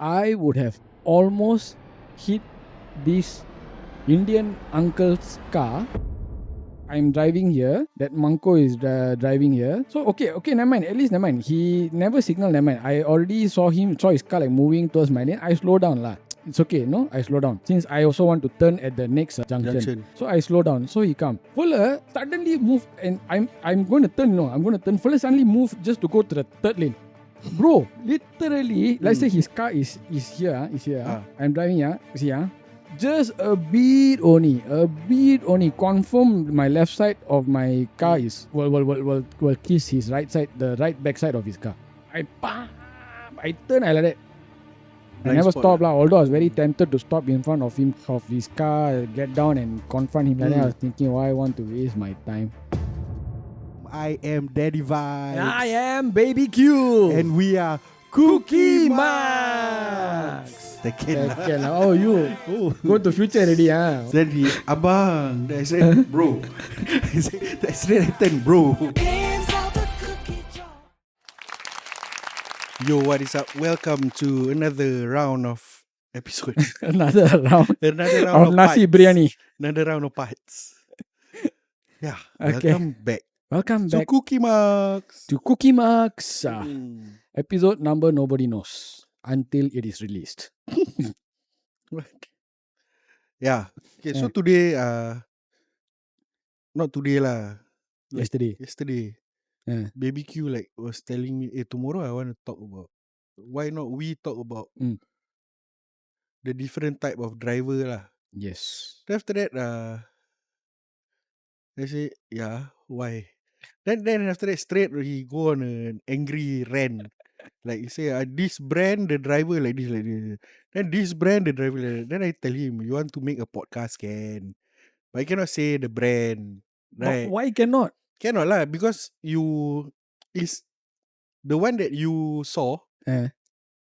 I would have almost hit this Indian uncle's car. I'm driving here. That Manko is driving here. So okay, never mind. At least never mind. He never signaled. Never mind. I already saw his car like moving towards my lane. I slow down lah. It's okay, no? I slow down. Since I also want to turn at the next junction. So I slow down. So he come. Fuller suddenly move and I'm going to turn, I'm going to turn. Fuller suddenly move just to go to the third lane. Bro, literally, let's say his car is here. I'm driving here. See, just a bit only. Confirm my left side of my car is will kiss his right side, the right back side of his car. I turn, I like that. I never stopped lah. Although I was very tempted to stop in front of him, of his car, get down and confront him. Like that, I was thinking, why I want to waste my time? I am Daddy Vibes. I am Baby Q. And we are Cookie Max. Second lah. Oh, you go to future already, Then he, abang. Then I said, bro. I said, that's right, bro. Yo, what is up? Welcome to another round of episode. Another round of nasi parts. biryani. Another round of parts. Yeah, Okay. welcome back To Cookie Max. Episode number nobody knows until it is released. Yeah. Okay, so today, not today lah. Yesterday. Baby Q was telling me, tomorrow I want to talk about, why not we talk about the different type of driver lah. Yes. Then after that, I say, yeah, why? Then after that, straight he go on an angry rant. Like he say, this brand the driver like this. Then this brand the driver like that. Then I tell him, you want to make a podcast, can, but I cannot say the brand, right? But why cannot? Cannot lah, because is the one that you saw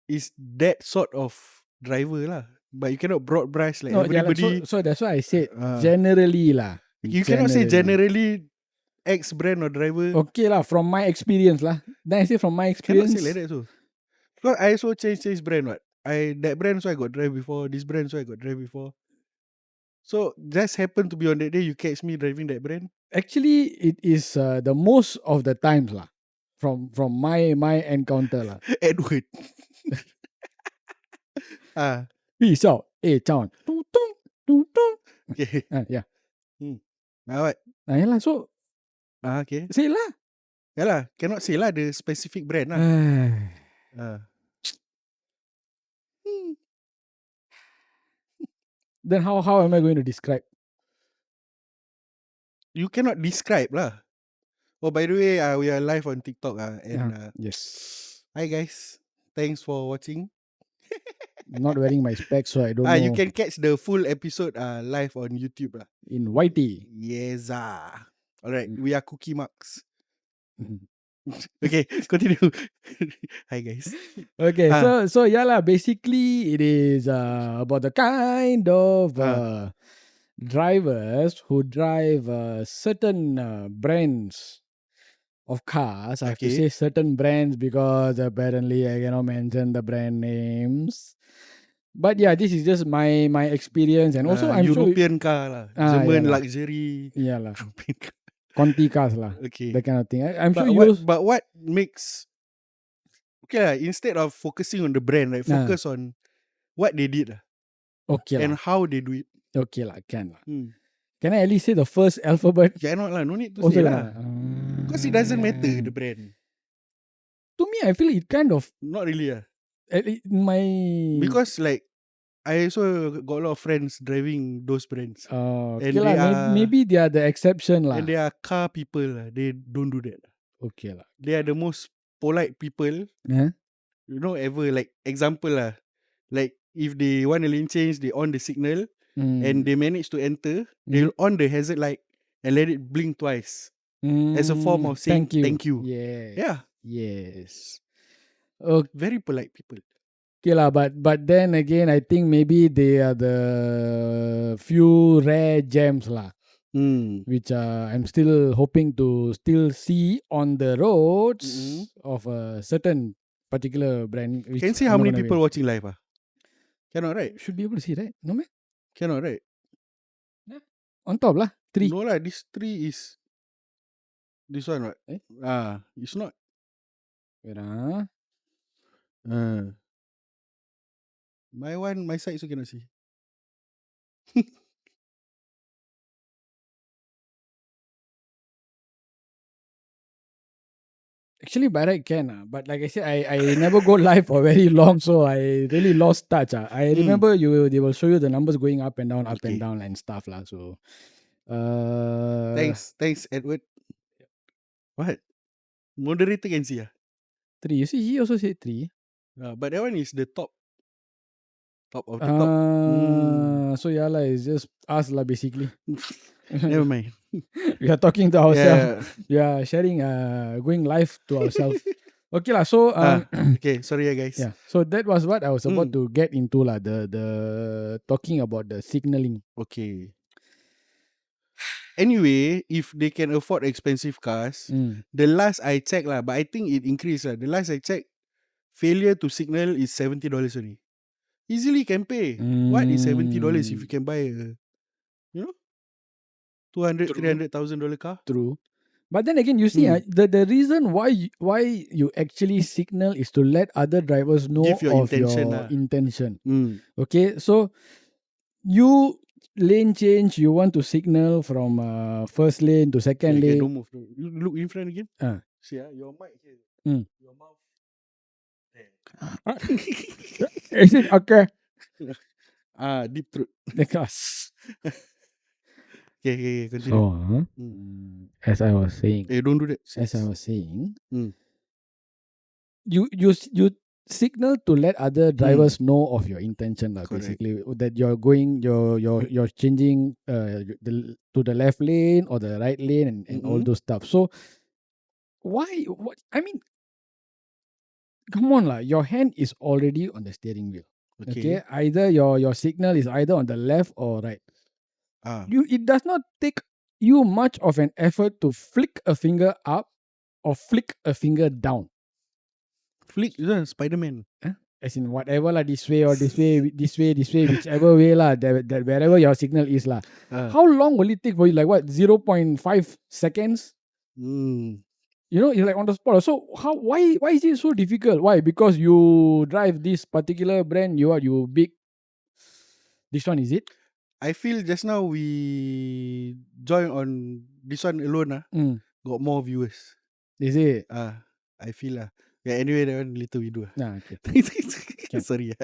is that sort of driver lah. But you cannot broad brush like everybody. So that's why I said generally lah. You cannot say generally X brand or driver. Okay lah, from my experience lah. Then I say from my experience. Cannot say like that so. Because I also change brand what. That brand so I got drive before. This brand so I got drive before. So just happen to be on that day you catch me driving that brand. Actually, it is the most of the times lah. From my encounter lah. Edward. Peace out. Town. Okay. Yeah. What? Yeah lah. So. Okay. Say lah. Yeah lah. Cannot say lah the specific brand lah. Then how am I going to describe? You cannot describe lah. Oh, by the way, we are live on TikTok. Yes. Hi guys. Thanks for watching. Not wearing my specs, so I don't know. You can catch the full episode live on YouTube lah. In YT. Yes. Alright, we are Cookie Max. Okay, continue. Hi guys. Okay, so yeah lah. Basically, it is about the kind of drivers who drive certain brands of cars. I have to say certain brands because apparently I cannot mention the brand names. But yeah, this is just my experience, and also I'm European car lah, German yeah luxury. Yeah lah. Conti cars lah. Okay. That kind of thing. I'm but sure but what makes instead of focusing on the brand, right, focus on what they did and how they do it. Okay lah, can lah. Can I at least say the first alphabet? Cannot lah, no need to say lah. Because it doesn't matter the brand. To me, I feel it kind of not really because I also got a lot of friends driving those brands. Okay lah, maybe they are the exception lah. And they are car people lah. They don't do that. Okay lah. They are the most polite people. Yeah. You know, ever, like example lah. Like if they want a lane change, they on the signal and they manage to enter, they'll on the hazard light and let it blink twice as a form of saying thank you. Yeah. Yes. Very polite people. Okay lah, but then again, I think maybe they are the few rare gems lah, which I'm still hoping to still see on the roads of a certain particular brand. Which Can see I'm how not many gonna people win. watching live? Cannot, right? Should be able to see, right? No man. Cannot, right? On top lah. 3. No lah, this 3 is this one, what? Eh? It's not. Wait ah. My side also cannot see. Actually, by right can but like I said, I never go live for very long, so I really lost touch. I remember they will show you the numbers going up and down, Okay. and stuff lah. So, Thanks, Edward. What? Moderator can see. 3. You see, he also said 3. But that one is the top of the top. So yeah lah, it's just us lah basically. Never mind. We are talking to ourselves. Yeah. We are sharing, going live to ourselves. Okay lah. So Okay, sorry guys. yeah. So that was what I was about to get into lah. The talking about the signaling. Okay. Anyway, if they can afford expensive cars, the last I checked lah, but I think it increased lah. The last I checked, failure to signal is $70 only. Easily can pay. What is $70 if you can buy a, $200,000, $300,000 car? True. But then again, you see, the reason why you actually signal is to let other drivers know Give your of intention your lah. intention. Okay, so you lane change, you want to signal from first lane to second Okay, lane. don't move. You look in front again. See, your mic here. Your mouth there. Is it okay? Deep throat. Because Okay, continue. so, as I was saying, Don't do that. as I was saying, Mm. you signal to let other drivers know of your intention lah, Correct. basically that you're going you're changing to the left lane or the right lane and all those stuff. So what I mean, come on lah, your hand is already on the steering wheel. Okay, either your signal is either on the left or right. It does not take you much of an effort to flick a finger up or flick a finger down. Flick, Spider-Man. As in whatever lah, this way or this way, this way, whichever way lah, that wherever your signal is lah. How long will it take for you? Like what, 0.5 seconds? You're like on the spot. So why is it so difficult? Why? Because you drive this particular brand, you big. This one, is it? I feel just now we join on this one alone got more viewers. Is it? I feel lah. Yeah, anyway, that one later we do. Okay. Sorry.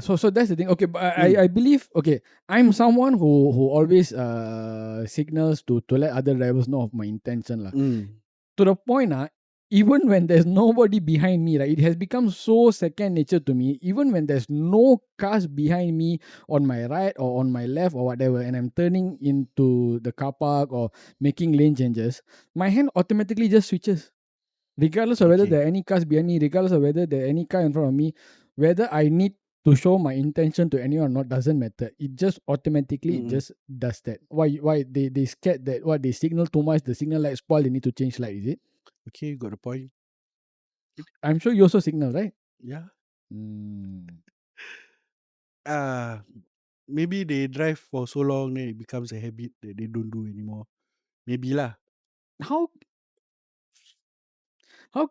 So that's the thing. Okay, but I believe, okay, I'm someone who always signals to let other drivers know of my intention lah. To the point even when there's nobody behind me, right, it has become so second nature to me. Even when there's no cars behind me on my right or on my left or whatever, and I'm turning into the car park or making lane changes, my hand automatically just switches. Regardless of whether there are any cars behind me, regardless of whether there are any car in front of me, whether I need to show my intention to anyone or not doesn't matter. It just automatically just does that. Why they scared that what they signal too much, the signal light spoil, they need to change light, is it? Okay, got the point. I'm sure you also signal, right? Yeah. Maybe they drive for so long, then it becomes a habit that they don't do anymore. Maybe lah. How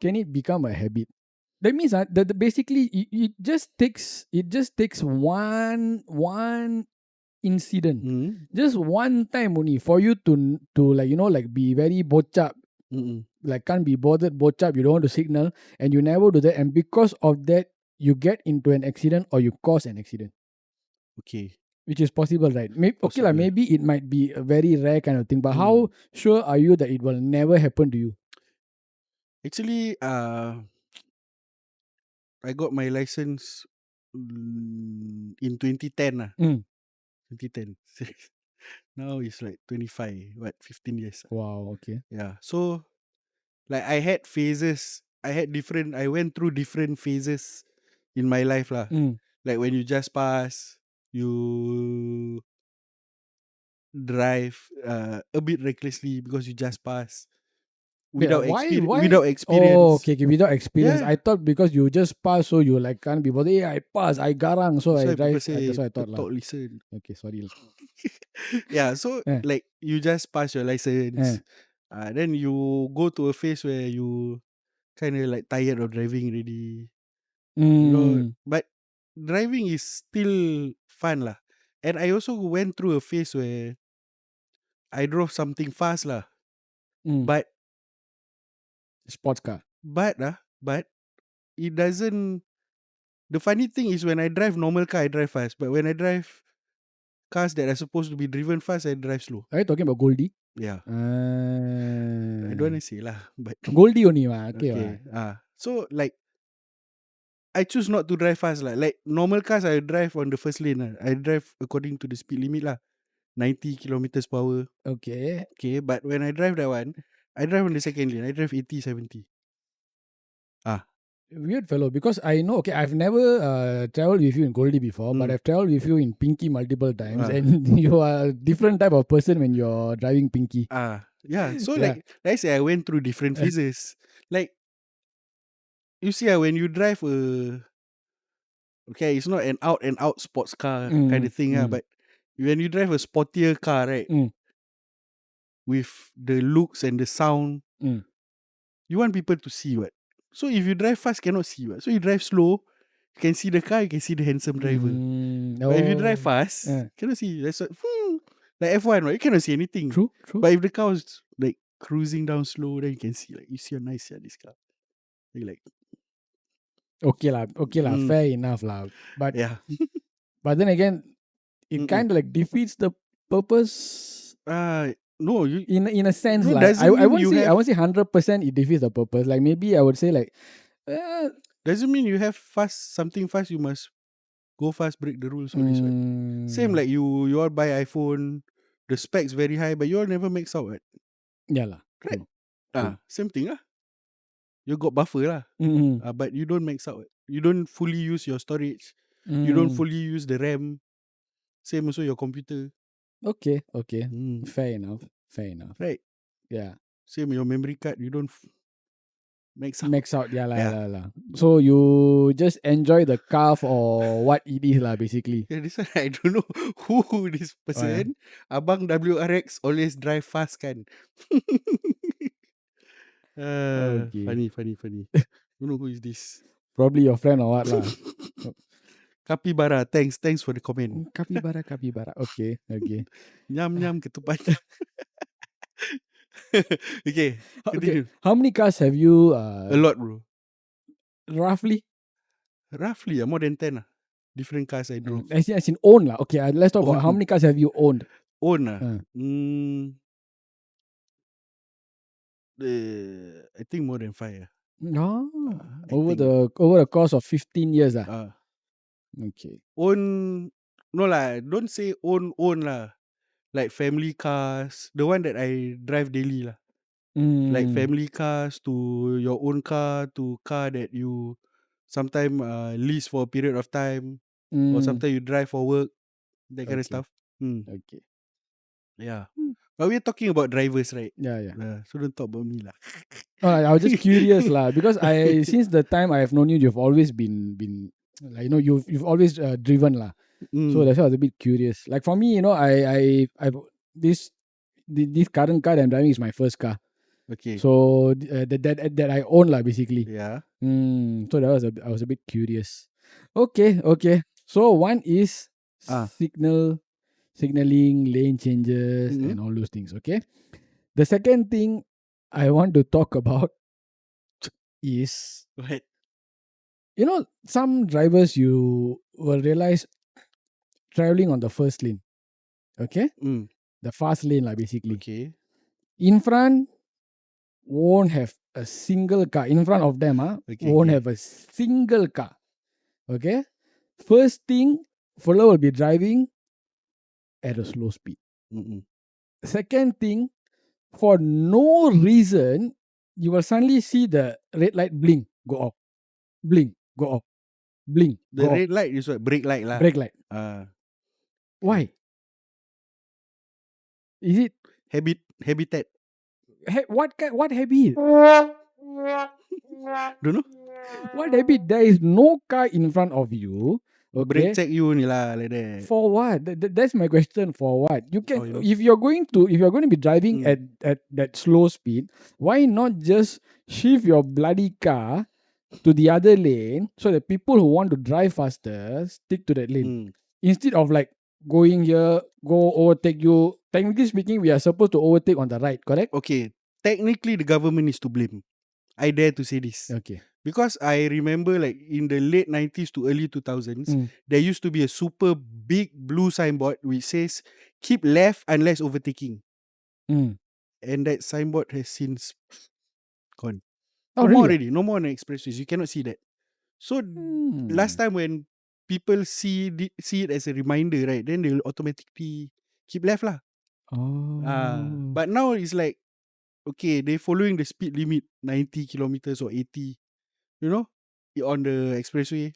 can it become a habit? That means that basically it just takes one incident, just one time only for you to like be very bochap, like can't be bothered, bochap, you don't want to signal, and you never do that, and because of that you get into an accident or you cause an accident. Okay. Which is possible, right? Maybe it might be a very rare kind of thing, but how sure are you that it will never happen to you? Actually, I got my license in 2010 lah. 2010. Now it's like 25, 15 years. Wow, okay. Yeah. So like I had phases. I went through different phases in my life lah. Like when you just pass, you drive a bit recklessly because you just pass. without Why? without Oh, experience. okay, without experience. Yeah. I thought because you just pass, so you like can't be bothered. Hey, I pass, I garang, so That's I why people drive. say That's what I thought lah. talk listen. Okay, sorry lah. Yeah, so Eh, like you just pass your eh. license. Then you go to a phase where you kind of like tired of driving already. But driving is still fun lah. And I also went through a phase where I drove something fast lah. But Sports car. but it doesn't. The funny thing is when I drive normal car, I drive fast. But when I drive cars that are supposed to be driven fast, I drive slow. Are you talking about Goldie? Yeah, I don't want to say lah, but Goldie only wa. Okay, okay. So like I choose not to drive fast lah. Like normal cars, I drive on the first lane lah. I drive according to the speed limit lah, 90 kilometers per hour. Okay. Okay, but when I drive that one, I drive on the second lane. I drive 80, 70. Weird fellow, because I know, okay, I've never traveled with you in Goldie before, but I've traveled with you in Pinky multiple times, and you are a different type of person when you're driving Pinky. Yeah. So Yeah. like I say, I went through different phases. Like you see, when you drive okay, it's not an out sports car kind of thing, but when you drive a sportier car, right, with the looks and the sound, you want people to see what. So if you drive fast, cannot see what. So you drive slow, you can see the car, you can see the handsome driver. But if you drive fast, cannot see. That's what, like F1, right? You cannot see anything. True. But if the car was like cruising down slow, then you can see, like, you see how nice this car. You like, Okay lah, fair enough lah. But yeah. but then again, it kind of like defeats the purpose. No, you In a sense, no, like doesn't I mean won't you say have 100% it defeats the purpose. Like maybe I would say like, doesn't mean you have something fast, you must go fast, break the rules, all this what. Same like you all buy iPhone, the specs very high, but you all never max out, right? yeah lah. Right. True. Same thing lah. You got buffer lah. But you don't max out. You don't fully use your storage. You don't fully use the RAM. Same also your computer. Okay. Fair enough. Right. Yeah. Same your memory card. You don't max out. Max out, yeah lah. So you just enjoy the car for what it is lah, basically. Yeah, this one I don't know who this person. Abang WRX always drive fast kan. Okay. Funny. Don't know who is this. Probably your friend or what lah. Capybara, thanks for the comment. Capybara. Okay. Nyam ketupat. Okay, continue. How many cars have you A lot, bro. roughly? Roughly, more than 10 different cars I drove. As in own lah. Okay, let's talk about how many cars have you owned? Own I think more than 5. No. Over the course of 15 years lah. Okay. Own, no lah, don't say own lah. Like family cars, the one that I drive daily lah. Like family cars to your own car to car that you sometime lease for a period of time, or sometimes you drive for work, that kind of stuff. Okay. Yeah. But we're talking about drivers, right? Yeah. So don't talk about me lah. I was just curious lah, because since the time I have known you, you've always been like, you've always driven lah. So that's why I was a bit curious. Like for me, I this current car that I'm driving is my first car. Okay. So that I own lah, basically. Yeah. So I was a bit curious. Okay. So one is signaling, lane changes, and all those things. Okay. The second thing I want to talk about is, What? Some drivers you will realize traveling on the first lane. Okay. The fast lane lah, basically. Okay. In front won't have a single car. In front of them, won't have a single car. Okay. First thing, fellow will be driving at a slow speed. Second thing, for no reason, you will suddenly see the red light blink, go off, blink, go off, blink. The red light is what? Brake light lah. Brake light. Why? Is it habitat? What habit? Don't know. What habit? There is no car in front of you. Break Okay. check you ni lah like that. For what? That's my question. For what? You Oh, can, you know. if you're going to be driving Mm. at that slow speed, why not just shift your bloody car to the other lane so that people who want to drive faster stick to that lane Mm. instead of like going here, go overtake you. Technically speaking, we are supposed to overtake on the right, correct? Okay. Technically, the government is to blame. I dare to say this. Okay. Because I remember like in the late 90s to early 2000s, Mm, there used to be a super big blue signboard which says, keep left unless overtaking. mm. And that signboard has since gone. Oh, No more really? Ah? already. No more on the expressways. You cannot see that. So last Hmm. time when people see it as a reminder, right, then they'll automatically keep left lah. Oh. But now it's like, okay, they following the speed limit 90 kilometers or 80, you know, on the expressway.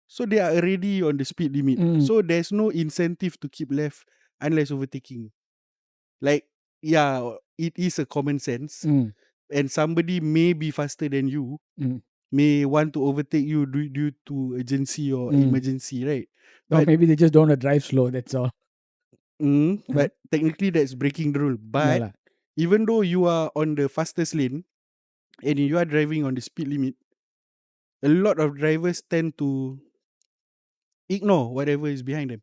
So they are already on the speed limit. Mm, So there's no incentive to keep left unless overtaking. Like, yeah, it is a common sense. mm, And somebody may be faster than you, mm, may want to overtake you due to urgency or mm. emergency, right? Or But maybe they just don't want to drive slow. That's all. but technically that's breaking the rule. Yeah, But lah. even though you are on the fastest lane and you are driving on the speed limit, a lot of drivers tend to ignore whatever is behind them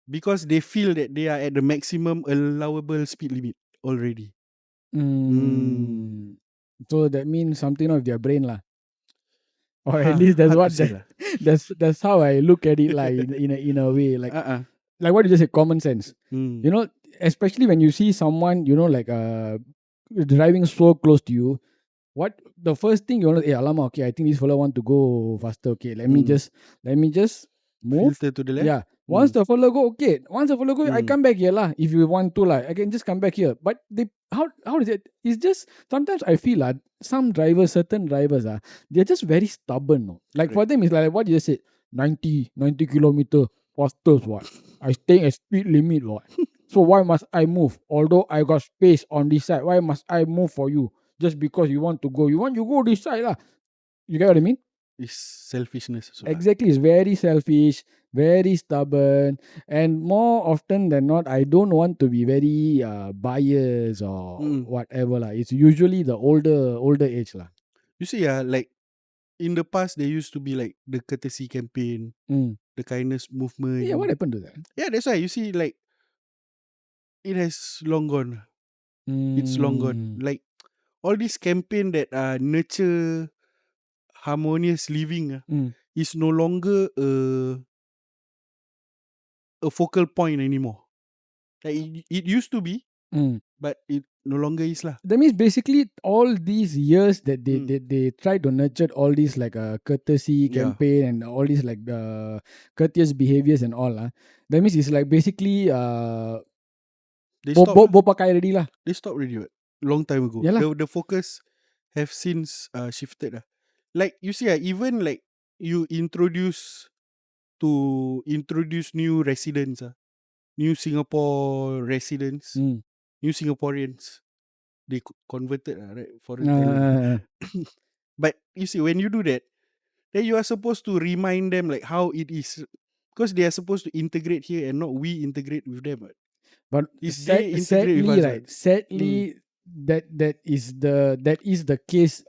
because they feel that they are at the maximum allowable speed limit already. Mm. So that means something of their brain, lah. Or at least that's Hard to what say lah. that's how I look at it, like in a way, Uh-uh. like what you just say, common sense. Mm. You know, especially when you see someone, like driving so close to you. What the first thing you want to, alama, okay, I think this fellow want to go faster. Okay, Mm. let me just move. Filter to the left. Yeah. Once Mm. the fellow go, okay. Once the fellow go, I Mm. come back here lah. If you want to lah, I can just come back here. But how is it? It's just sometimes I feel some drivers, certain drivers they're just very stubborn. No? Like for Correct. them, it's like what you just said, 90 kilometer faster. What? I stay at speed limit. What? So why must I move? Although I got space on this side, why must I move for you? Just because you want to go. You go this side lah. You get what I mean? It's selfishness also lah. Exactly. It's very selfish, very stubborn, and more often than not, I don't want to be very biased or Mm. whatever lah. It's usually the older age lah. You see, like in the past there used to be like the courtesy campaign, Mm. the kindness movement. Yeah, what happened to that? Yeah, that's why you see like it has long gone. It's long gone. Mm. Like all this campaign that nurture harmonious living Mm. is no longer a focal point anymore. Like it used to be, Mm. but it no longer is lah. That means basically all these years that they Mm. they try to nurture all these like courtesy Yeah. campaign and all these like the courteous behaviors and all that means it's like basically They stopped lah. pakai already lah. They stopped already what? Long time ago. Yeah lah. The focus have since shifted lah. Like you see even like you introduce new residents new Singapore residents, Mm. new Singaporeans. They converted right, foreign talent. But you see when you do that, then you are supposed to remind them like how it is, because they are supposed to integrate here and not we integrate with them. Right? But Is they integrate with sadly, us? right? Right? Sadly, that is the case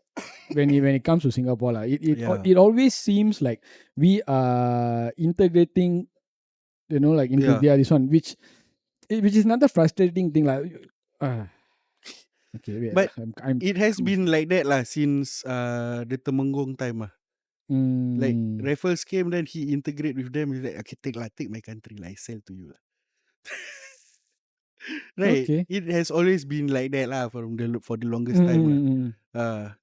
when it comes to Singapore lah. Yeah. It always seems like we are integrating, like into Yeah. this one, which is another frustrating thing like. Okay, wait. But I'm it has confused. been like that lah since the Temenggung time lah. Like Mm. Raffles came, then he integrate with them. He's like, okay, take my country, like I sell to you lah. Right? Okay. It has always been like that lah for the longest time lah. Mm.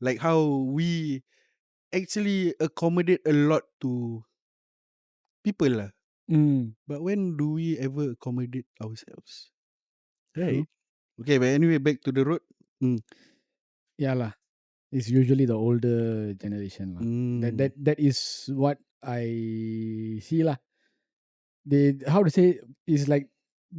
Like how we actually accommodate a lot to people lah. Mm. But when do we ever accommodate ourselves? True. Right? Okay, but anyway, back to the road. Yeah lah. It's usually the older generation lah. That is what I see lah. They, how to say, is like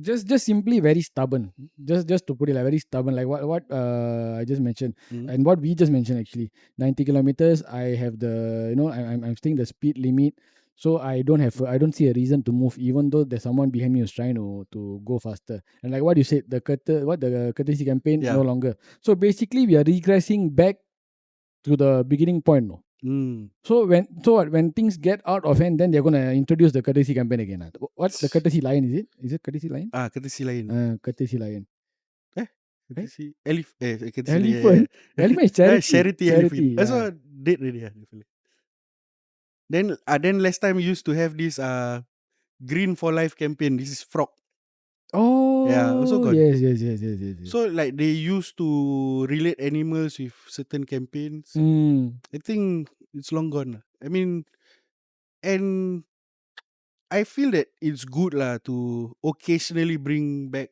just simply very stubborn. Just to put it like very stubborn, like what I just mentioned, Mm. and what we just mentioned actually. 90 kilometers. I have the I'm staying the speed limit, so I don't see a reason to move, even though there's someone behind me who's trying to go faster. And like what you said, the courtesy campaign no Yeah. longer. So basically, we are regressing back to the beginning point. No. Mm. When things get out of hand, then they're gonna introduce the courtesy campaign again. What the courtesy line is it? Is it courtesy line? Courtesy lain. Courtesy lion. Eh? Right? Courtesy courtesy lain. Elephant. Elephant is charity. Charity elephant. Charity. Yeah. So dead already. Definitely. Then last time we used to have this Green for Life campaign. This is frog. Yeah, also Oh gone. yes. So like they used to relate animals with certain campaigns. Mm, I think it's long gone lah. I mean, and I feel that it's good lah to occasionally bring back,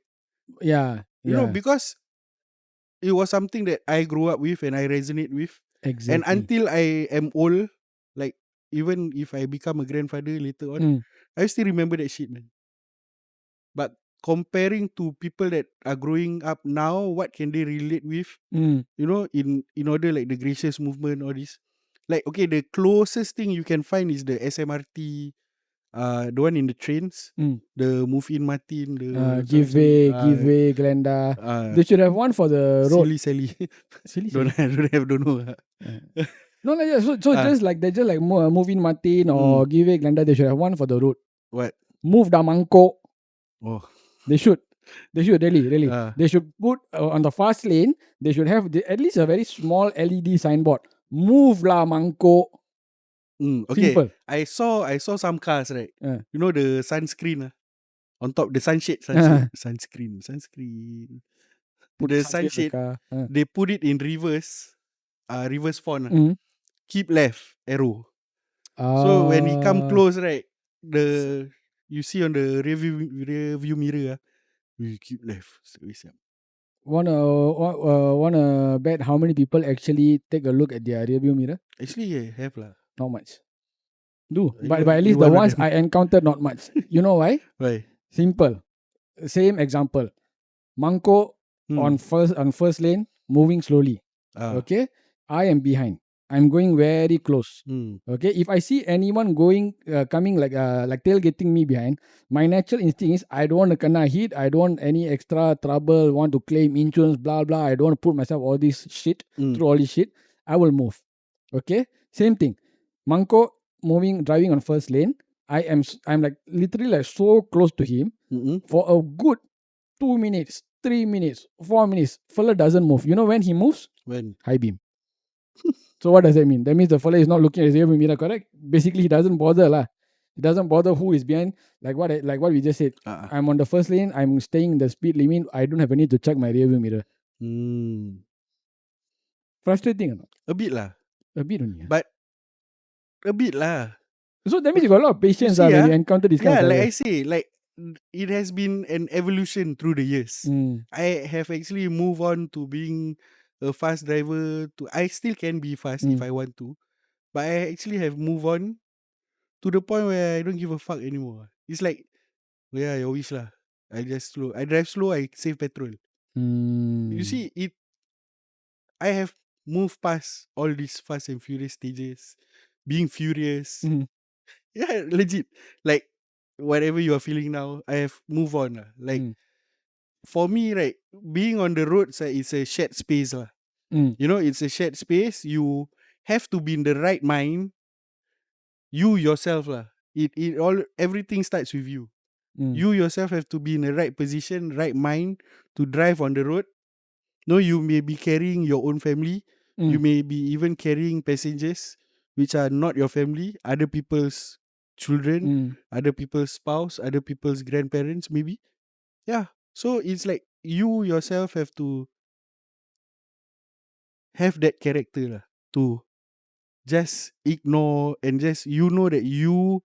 yeah. because it was something that I grew up with and I resonate with. And Exactly. until I am old, like even if I become a grandfather later on, Mm, I still remember that shit, man. But comparing to people that are growing up now, what can they relate with? mm, In order like the gracious movement, all this. Like okay, the closest thing you can find is the SMRT, the one in the trains, mm. the move in Martin, the Give way, Glenda. uh, They should have one for the road. silly Sally. Silly, don't silly. don't know. Uh, no, like, yeah, so Ah, just like they just like moving Martin or mm, give way, Glenda. They should have one for the road. what? Move the Mangko. Oh, They should. They should really. uh, They should put on the fast lane. They should have at least a very small LED signboard. Move la Mangko. okay. Simple. I saw some cars, right? Uh, You know the sunscreen on top, the sunshade, uh, sunscreen. put The sunscreen in the sunshade, car. they put it in reverse font. Mm. Keep left arrow. So when he come Uh, close, right, the you see on the rear view mirror, we keep left. Straight siap. wanna bet how many people actually take a look at their rearview mirror? Actually, yeah, have lah. Not much. Do, but You at you least the one of ones them. I encountered, not much. You know why? Why? Simple. Same example. Manko Hmm. on first lane, moving slowly. Ah. Okay, I am behind. I'm going very close. Hmm. Okay, if I see anyone coming like tailgating me behind, my natural instinct is I don't want to kena hit. I don't want any extra trouble. Want to claim insurance, blah blah. I don't want to put myself all this shit Hmm. through all this shit. I will move. Okay, same thing. Manko driving on first lane. I'm like literally like so close to him Mm-mm. for a good 2 minutes, 3 minutes, 4 minutes. Fella doesn't move. You know when he moves? When? High beam. So what does that mean? That means the fella is not looking at his rearview mirror, correct? Basically, he doesn't bother lah. He doesn't bother who is behind. Like what we just said. Ah. I'm on the first lane. I'm staying in the speed limit. I don't have a need to check my rearview mirror. Hmm. Frustrating or not? A bit lah. A bit only. But a bit lah. So that means you got a lot of You patience see, when you encounter this kind yeah, of like I driver. say, like it has been an evolution through the years. Mm, I have actually moved on to being a fast driver. I still can be fast if I want to, but I actually have moved on to the point where I don't give a fuck anymore. It's like, yeah, your wish lah. I just slow. I drive slow. I save petrol. You mm, see, I have moved past all these fast and furious stages, being furious. mm, Yeah, legit. Like whatever you are feeling now, I have moved on lah. Like mm, for me, right, being on the road is a shared space lah. mm, It's a shared space. You have to be in the right mind. You yourself lah. It all everything starts with you. mm, You yourself have to be in the right position, right mind to drive on the road. No, you may be carrying your own family. You mm, may be even carrying passengers which are not your family, other people's children, mm, other people's spouse, other people's grandparents, maybe. Yeah. So it's like you yourself have to have that character lah, to just ignore and just that you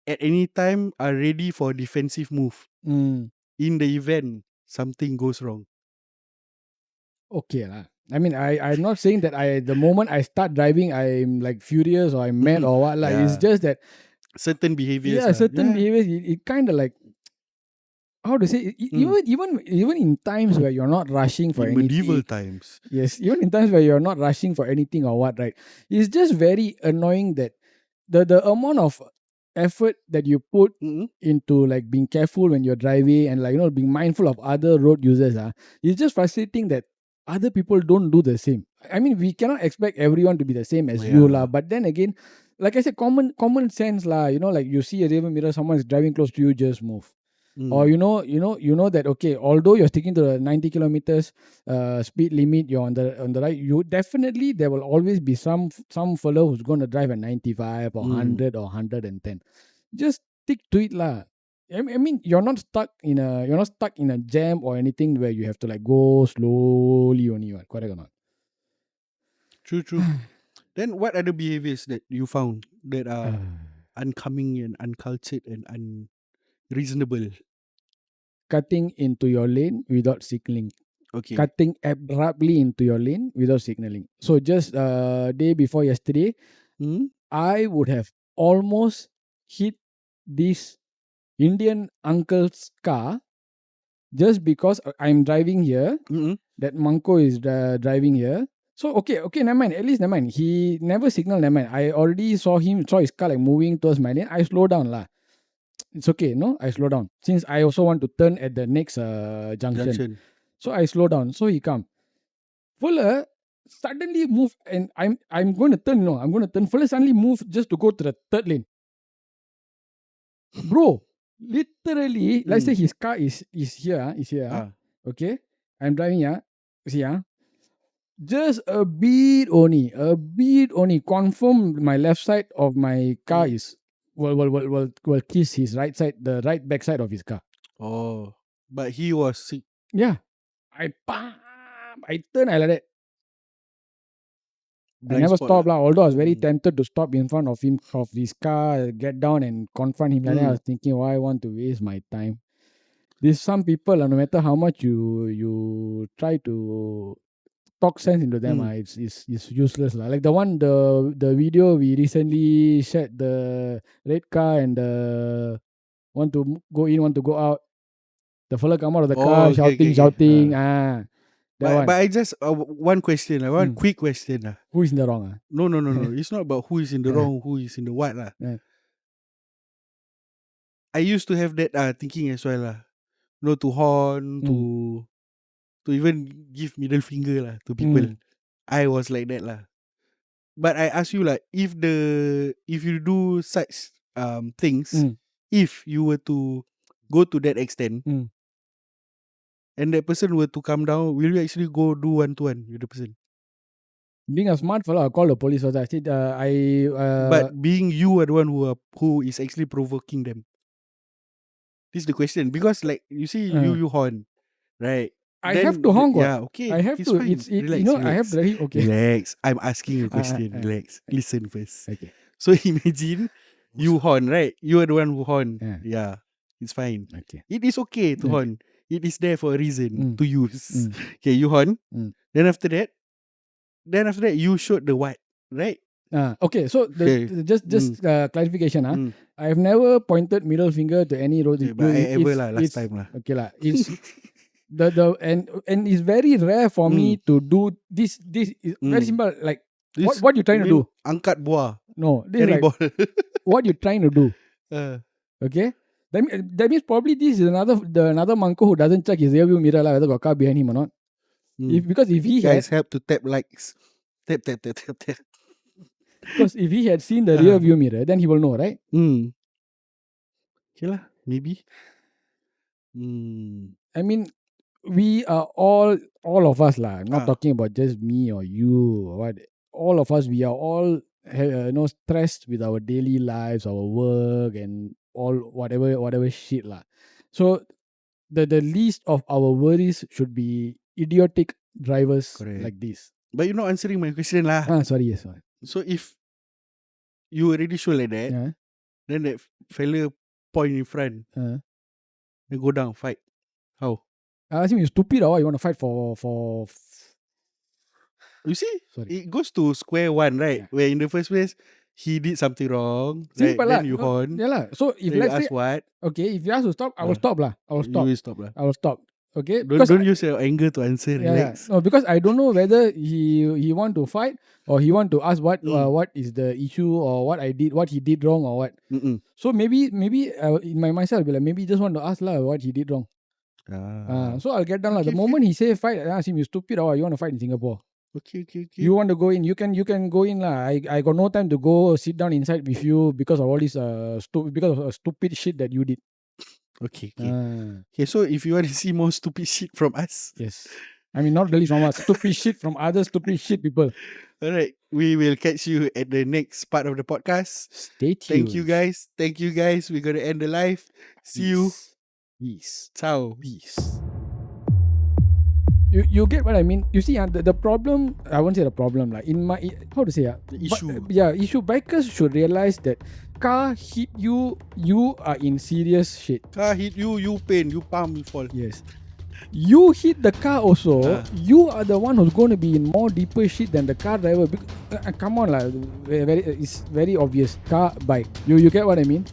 at any time are ready for a defensive move mm. in the event something goes wrong. Okay lah. I mean, I'm not saying that the moment I start driving, I'm like furious or I'm mad or what. Like, it's Yeah. just that, Certain behaviors yeah, lah. certain Yeah. behaviors, it kind of like, how to say, even in times where you're not rushing for In medieval anything. times. Yes, even in times where you're not rushing for anything or what, right? It's just very annoying that the amount of effort that you put Mm-mm. into like being careful when you're driving and like being mindful of other road users, it's just frustrating that other people don't do the same. I mean, we cannot expect everyone to be the same as you lah, Yeah. but then again, like I said, common sense lah, like you see a rear mirror, someone is driving close to you, just move. Or Mm. that, okay, although you're sticking to the 90 kilometers speed limit, you're on the right, you definitely, there will always be some fellow who's going to drive at 95 or Mm. 100 or 110. Just stick to it lah. I mean, you're not stuck in a jam or anything where you have to like go slowly only, what, correct or not? True, true. Then what other behaviors that you found that are uncoming and uncultured and unreasonable? Cutting into your lane without signaling. Okay. Cutting abruptly into your lane without signaling. So just day before yesterday, Mm? I would have almost hit this Indian uncle's car just because I'm driving here. Mm-mm. That Manko is driving here. So okay, never mind. At least never mind. He never signaled. Never mind. I already saw his car like moving towards my lane. I slow down lah. It's okay, no? I slow down since I also want to turn at the next junction. Junction. So I slow down. So he come. Fuller suddenly move, and I'm going to turn. No, I'm going to turn. Fuller suddenly move just to go to the third lane. Bro, literally, let's say Mm. his car is here, Ah. okay? I'm driving here, see, just a bit only, confirm my left side of my car Mm. is will kiss his right side, the right back side of his car. Oh. But he was sick. Yeah, I turn, I like that. I Blind never spot lah. stopped lah. Although I was very Mm. tempted to stop in front of him, of his car, get down and confront him. Like that, I was thinking, why I want to waste my time? There's some people, no matter how much you try to talk sense into them, Mm. it's useless lah. Like the video we recently shared, the red car and the want to go in, want to go out. The fella come out of the Oh, car okay, okay, shouting, okay. shouting. That But one. I just one question, one Mm. quick question. Who is in the wrong? No, no, no, no. It's not about who is in the Yeah. wrong, who is in the what lah. Yeah. I used to have that thinking as well lah. To horn, Mm. to even give middle finger lah to people. Mm. I was like that lah. But I ask you like, if you do such things, Mm. if you were to go to that extent, Mm. and that person were to come down, will you actually go do one to one with the person? Being a smart fellow, I'll call the police first. I said, But being you are the one who is actually provoking them. This is the question, because like you see, you horn, right? I have to honk what? Yeah, okay, I have it's to. fine. Relax, Relax, I have relax, to. Okay. relax. I'm asking a question. Relax. Listen first. Okay. So imagine you horn, right? You are the one who horn. Yeah. Yeah, it's fine. Okay. It is okay to Okay. horn. It is there for a reason to use. Mm. Okay, you horn. Mm. Then after that, you showed the white, right? Okay. So Okay. just clarification. Mm. I've never pointed middle finger to any road. Okay, but I ever lah last it's time lah. okay lah. It's the and it's very rare for me to do this. This is very simple. Like what you trying to do? Angkat buah. No, this is Carry like ball. what you trying to do. Okay. That means probably this is another manko who doesn't check his rearview mirror lah, whether got car behind him or not. Because if he Guys, had, help to tap likes. Tap, tap, tap, tap, tap. because if he had seen the rear view mirror, then he will know, right? Okay lah, maybe. I mean, we are all of us lah. I'm not Ah. talking about just me or you or what. All of us, we are all stressed with our daily lives, our work, and all whatever shit lah. So the least of our worries should be idiotic drivers Correct. like this. But you're not answering my question lah. Sorry, yes. Sorry. So if you already show like that, Yeah. then that fella point in front, then go down, fight. How? I ask him, you stupid or what? You want to fight for You see, sorry. it goes to square one, right? Yeah. Where in the first place, he did something wrong, right? Simple lah. Then you horn. Yeah lah. So if Then you let's ask say, what? okay, if you ask to stop, I will stop lah. I will You stop. will stop lah. I will stop. Okay, Don't use your anger to answer. yeah, Relax. no, because I don't know whether he want to fight or he want to ask what is the issue or what he did wrong or what. So maybe in my mindset I'll be like, maybe just want to ask lah what he did wrong. So I'll get down lah. The moment he say fight, I ask him, you stupid or you want to fight in Singapore? Okay. You want to go in? You can go in lah. I got no time to go sit down inside with you because of all this stupid shit that you did. Okay. Okay, so if you want to see more stupid shit from us, yes. I mean, not really from us. Stupid shit from other stupid shit people. All right. We will catch you at the next part of the podcast. Stay tuned. Thank you guys. We're going to end the live. See you. Peace. Ciao. Peace. You get what I mean? You see, the problem, I won't say the problem. Like in my, how to say? The issue. Issue. Bikers should realize that car hit you, you are in serious shit. Car hit you, you pain, you palm, you fall. Yes. You hit the car also, you are the one who's going to be in more deeper shit than the car driver. Come on lah, it's very obvious. Car, bike. You get what I mean?